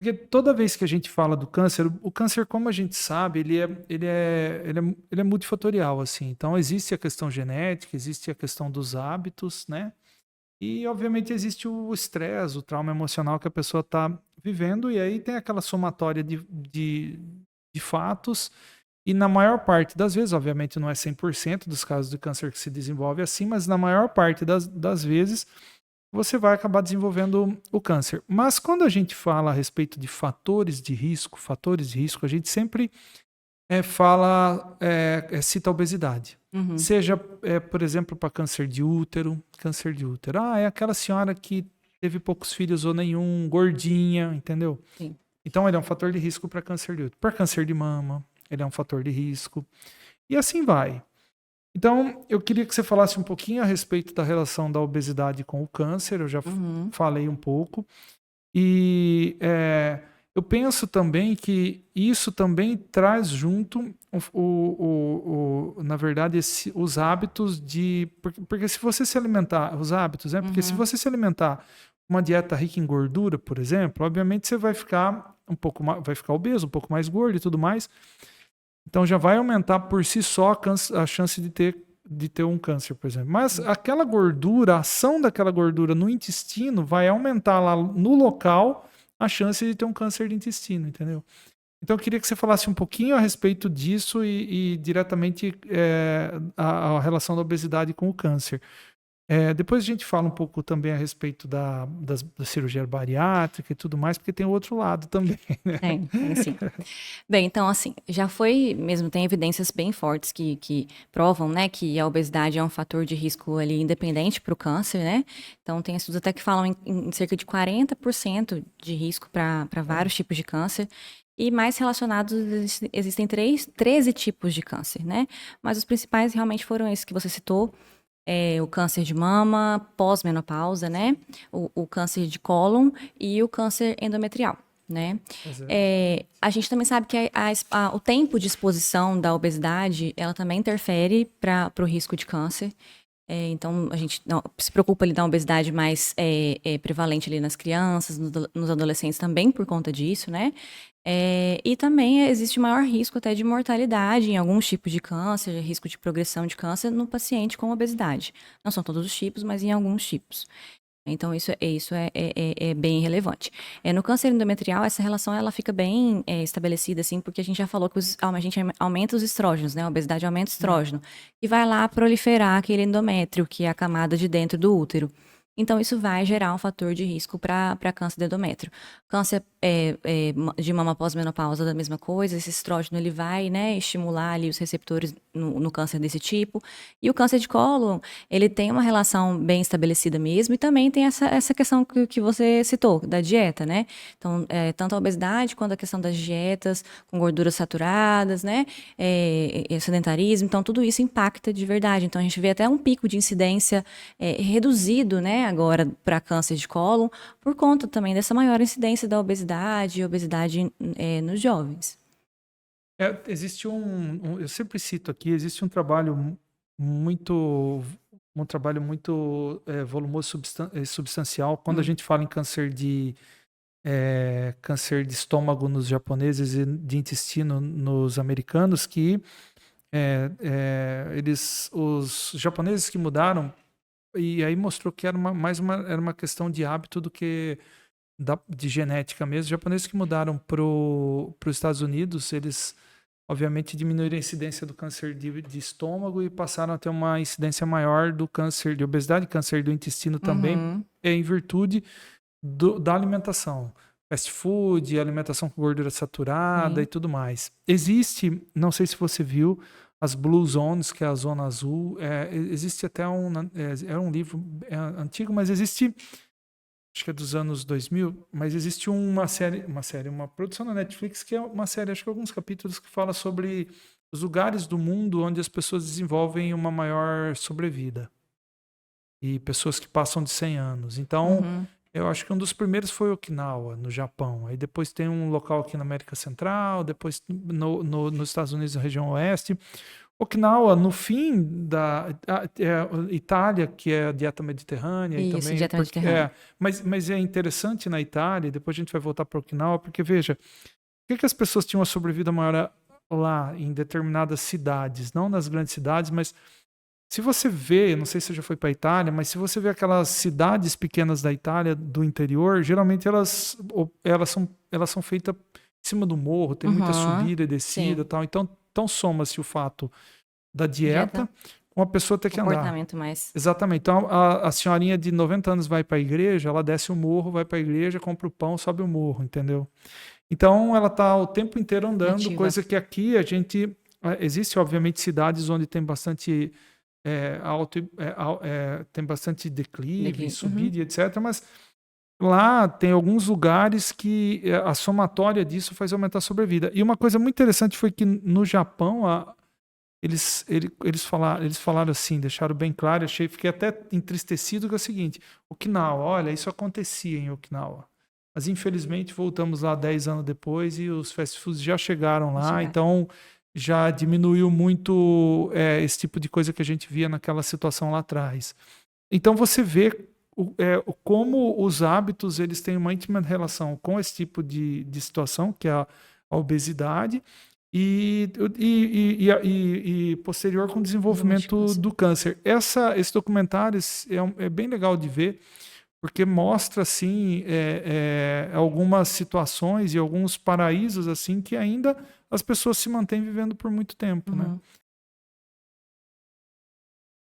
Porque toda vez que a gente fala do câncer, o câncer, como a gente sabe, ele é multifatorial, assim. Então, existe a questão genética, existe a questão dos hábitos, né? E, obviamente, existe o estresse, o trauma emocional que a pessoa está vivendo, e aí tem aquela somatória de fatos, e na maior parte das vezes, obviamente não é 100% dos casos de câncer que se desenvolve assim, mas na maior parte das vezes, você vai acabar desenvolvendo o câncer. Mas quando a gente fala a respeito de fatores de risco, a gente sempre cita a obesidade. Uhum. Seja, por exemplo, para câncer de útero. Câncer de útero. Ah, é aquela senhora que teve poucos filhos ou nenhum, gordinha, entendeu? Sim. Então, ele é um fator de risco para câncer de útero. Para câncer de mama, ele é um fator de risco. E assim vai. Então, eu queria que você falasse um pouquinho a respeito da relação da obesidade com o câncer. Eu já Uhum. falei um pouco. E eu penso também que isso também traz junto, na verdade, os hábitos de. Porque se você se alimentar, os hábitos, né? Porque se Uhum. você se alimentar uma dieta rica em gordura, por exemplo, obviamente você vai ficar um pouco mais, vai ficar obeso, um pouco mais gordo e tudo mais. Então já vai aumentar por si só a chance de ter um câncer, por exemplo. Mas aquela gordura, a ação daquela gordura no intestino vai aumentar lá no local a chance de ter um câncer de intestino, entendeu? Então eu queria que você falasse um pouquinho a respeito disso e diretamente a relação da obesidade com o câncer. Depois a gente fala um pouco também a respeito da cirurgia bariátrica e tudo mais, porque tem o outro lado também, né? Tem sim. Bem, então, assim, já foi mesmo, tem evidências bem fortes que provam, né, que a obesidade é um fator de risco ali independente para o câncer, né? Então, tem estudos até que falam em cerca de 40% de risco para vários tipos de câncer. E mais relacionados, existem 13 tipos de câncer, né? Mas os principais realmente foram esses que você citou. O câncer de mama, pós-menopausa, né? O câncer de cólon e o câncer endometrial, né? Exato. A gente também sabe que o tempo de exposição da obesidade, ela também interfere para o risco de câncer. Então, a gente se preocupa ali da obesidade mais prevalente ali nas crianças, nos adolescentes também por conta disso, né? E também existe maior risco até de mortalidade em alguns tipos de câncer, risco de progressão de câncer no paciente com obesidade. Não são todos os tipos, mas em alguns tipos. Então, isso é bem relevante. No câncer endometrial, essa relação ela fica bem estabelecida, assim, porque a gente já falou que a gente aumenta os estrógenos, né? A obesidade aumenta o estrógeno. E vai lá proliferar aquele endométrio, que é a camada de dentro do útero. Então, isso vai gerar um fator de risco para câncer de endométrio. Câncer de mama pós-menopausa, da mesma coisa. Esse estrógeno, ele vai, né, estimular ali os receptores no câncer desse tipo. E o câncer de cólon, ele tem uma relação bem estabelecida mesmo, e também tem essa questão que você citou, da dieta, né? Então, tanto a obesidade quanto a questão das dietas com gorduras saturadas, né? Sedentarismo, então tudo isso impacta de verdade. Então, a gente vê até um pico de incidência reduzido, né, agora para câncer de cólon, por conta também dessa maior incidência da obesidade e obesidade nos jovens. Existe eu sempre cito aqui, existe muito, um trabalho muito volumoso, substancial, quando a Hum. gente fala em câncer de estômago nos japoneses e de intestino nos americanos, que os japoneses que mudaram, e aí mostrou que era uma questão de hábito do que de genética mesmo. Os japoneses que mudaram para os Estados Unidos, eles obviamente diminuíram a incidência do câncer de estômago e passaram a ter uma incidência maior do câncer de obesidade, câncer do intestino também, Uhum. em virtude da alimentação. Fast food, alimentação com gordura saturada e Sim. tudo mais. Existe, não sei se você viu, as Blue Zones, que é a zona azul. Existe até um livro antigo, mas existe, acho que é dos anos 2000, mas existe uma produção na Netflix que é uma série, acho que alguns capítulos que fala sobre os lugares do mundo onde as pessoas desenvolvem uma maior sobrevida e pessoas que passam de 100 anos. Então, Uhum. eu acho que um dos primeiros foi Okinawa, no Japão. Aí depois tem um local aqui na América Central, depois nos Estados Unidos, na região oeste. Okinawa, no fim Itália, que é a dieta mediterrânea, e Isso, também dieta mediterrânea. mas é interessante na Itália, depois a gente vai voltar para Okinawa, porque veja, por que as pessoas tinham uma sobrevida maior lá em determinadas cidades, não nas grandes cidades, mas se você vê, não sei se você já foi para a Itália, mas se você vê aquelas cidades pequenas da Itália, do interior, geralmente elas são feitas em cima do morro, tem muita subida e descida e Sim. tal. Então soma-se o fato da dieta Dieta, com a pessoa ter que andar. comportamento mais. Exatamente. Então a senhorinha de 90 anos vai para a igreja, ela desce o morro, vai para a igreja, compra o pão, sobe o morro, entendeu? Então ela está o tempo inteiro andando, Ativa. coisa que aqui a gente. Existe, obviamente, cidades onde tem bastante tem bastante declive, subida, e etc. Mas lá tem alguns lugares que a somatória disso faz aumentar a sobrevida. E uma coisa muito interessante foi que no Japão eles falaram assim, deixaram bem claro, fiquei até entristecido com o seguinte: Okinawa, olha, isso acontecia em Okinawa. Mas infelizmente voltamos lá 10 anos depois e os fast foods já chegaram lá, então já diminuiu muito esse tipo de coisa que a gente via naquela situação lá atrás. Então você vê como os hábitos eles têm uma íntima relação com esse tipo de situação, que é a obesidade, e posterior com o desenvolvimento do câncer. Esse documentário é bem legal de ver, porque mostra assim algumas situações e alguns paraísos assim que ainda as pessoas se mantêm vivendo por muito tempo, né?